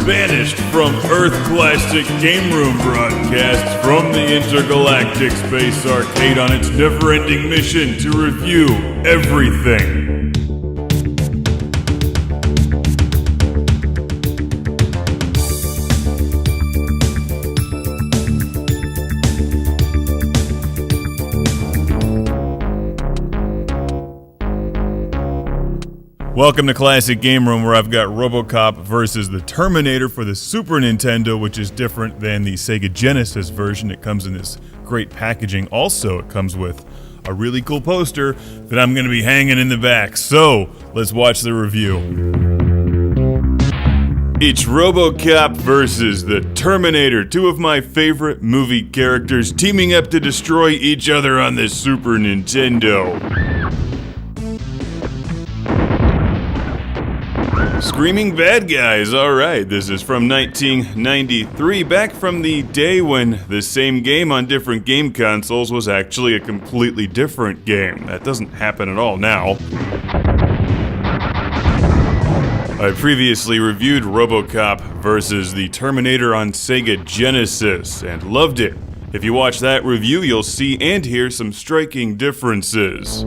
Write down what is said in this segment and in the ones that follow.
Banished from Earth Classic Game Room broadcasts from the Intergalactic Space Arcade on its never-ending mission to review everything. Welcome to Classic Game Room, where I've got ROBOCOP versus the Terminator for the Super Nintendo, which is different than the Sega Genesis version. It comes in this great packaging. Also, it comes with a really cool poster that I'm going to be hanging in the back. So, let's watch the review. It's ROBOCOP versus the Terminator, two of my favorite movie characters teaming up to destroy each other on the Super Nintendo. Screaming bad guys, alright, this is from 1993, back from the day when the same game on different game consoles was actually a completely different game. That doesn't happen at all now. I previously reviewed ROBOCOP versus the Terminator on Sega Genesis, and loved it. If you watch that review, you'll see and hear some striking differences.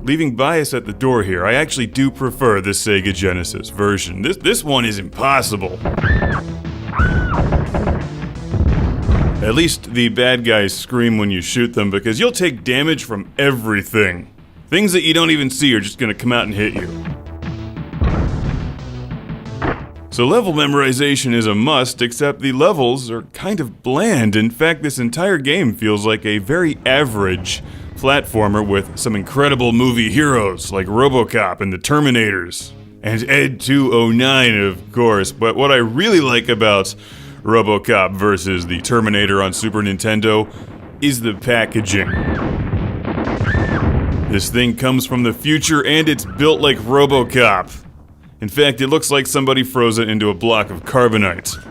Leaving bias at the door here, I actually do prefer the Sega Genesis version. This one is impossible. At least the bad guys scream when you shoot them, because you'll take damage from everything. Things that you don't even see are just gonna come out and hit you. So level memorization is a must, except the levels are kind of bland. In fact, this entire game feels like a very average platformer with some incredible movie heroes like ROBOCOP and the Terminators. And Ed 209, of course. But what I really like about ROBOCOP versus the Terminator on Super Nintendo is the packaging. This thing comes from the future and it's built like ROBOCOP. In fact, it looks like somebody froze it into a block of carbonite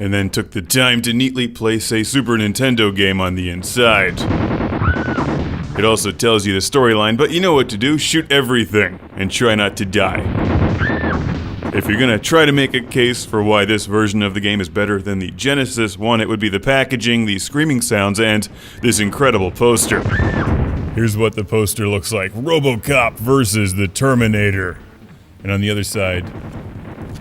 and then took the time to neatly place a Super Nintendo game on the inside. It also tells you the storyline, but you know what to do: shoot everything and try not to die. If you're gonna try to make a case for why this version of the game is better than the Genesis one, it would be the packaging, the screaming sounds, and this incredible poster. Here's what the poster looks like: ROBOCOP versus the Terminator. And on the other side,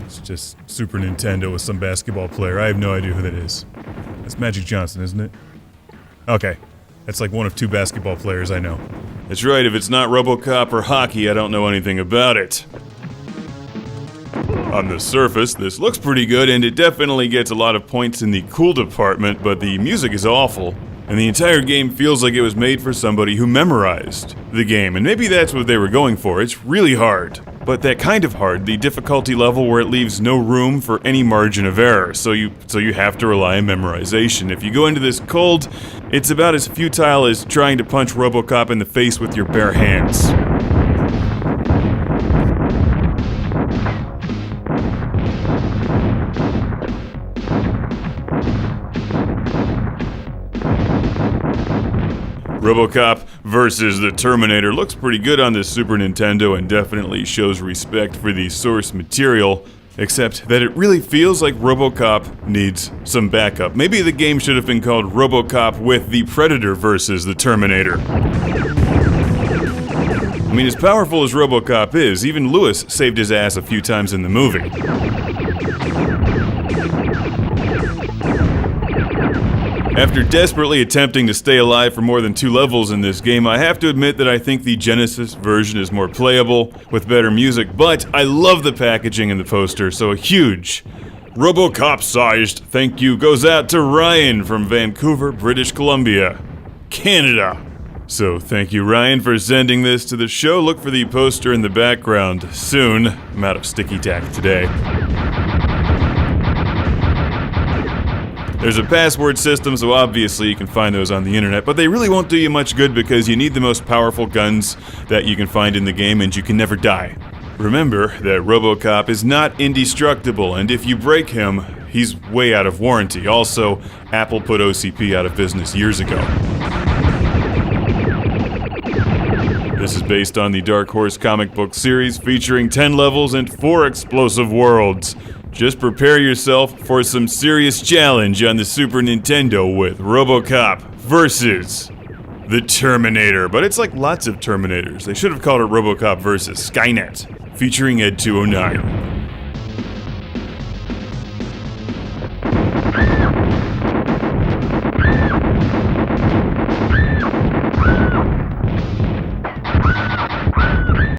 it's just Super Nintendo with some basketball player. I have no idea who that is. That's Magic Johnson, isn't it? Okay. That's like one of two basketball players I know. That's right, if it's not ROBOCOP or hockey, I don't know anything about it. On the surface, this looks pretty good, and it definitely gets a lot of points in the cool department, but the music is awful. And the entire game feels like it was made for somebody who memorized the game, and maybe that's what they were going for. It's really hard. But that kind of hard, the difficulty level where it leaves no room for any margin of error, so you have to rely on memorization. If you go into this cold, it's about as futile as trying to punch ROBOCOP in the face with your bare hands. ROBOCOP versus the Terminator looks pretty good on this Super Nintendo and definitely shows respect for the source material, except that it really feels like ROBOCOP needs some backup. Maybe the game should have been called ROBOCOP with the Predator versus the Terminator. I mean, as powerful as ROBOCOP is, even Lewis saved his ass a few times in the movie. After desperately attempting to stay alive for more than 2 levels in this game, I have to admit that I think the Genesis version is more playable, with better music, but I love the packaging and the poster, so a huge ROBOCOP-sized thank you goes out to Ryan from Vancouver, British Columbia, Canada. So thank you, Ryan, for sending this to the show. Look for the poster in the background soon. I'm out of sticky tack today. There's a password system, so obviously you can find those on the internet, but they really won't do you much good because you need the most powerful guns that you can find in the game, and you can never die. Remember that ROBOCOP is not indestructible, and if you break him, he's way out of warranty. Also, Apple put OCP out of business years ago. This is based on the Dark Horse comic book series featuring 10 levels and 4 explosive worlds. Just prepare yourself for some serious challenge on the Super Nintendo with ROBOCOP versus the Terminator. But it's like lots of Terminators. They should have called it ROBOCOP versus Skynet, featuring Ed 209.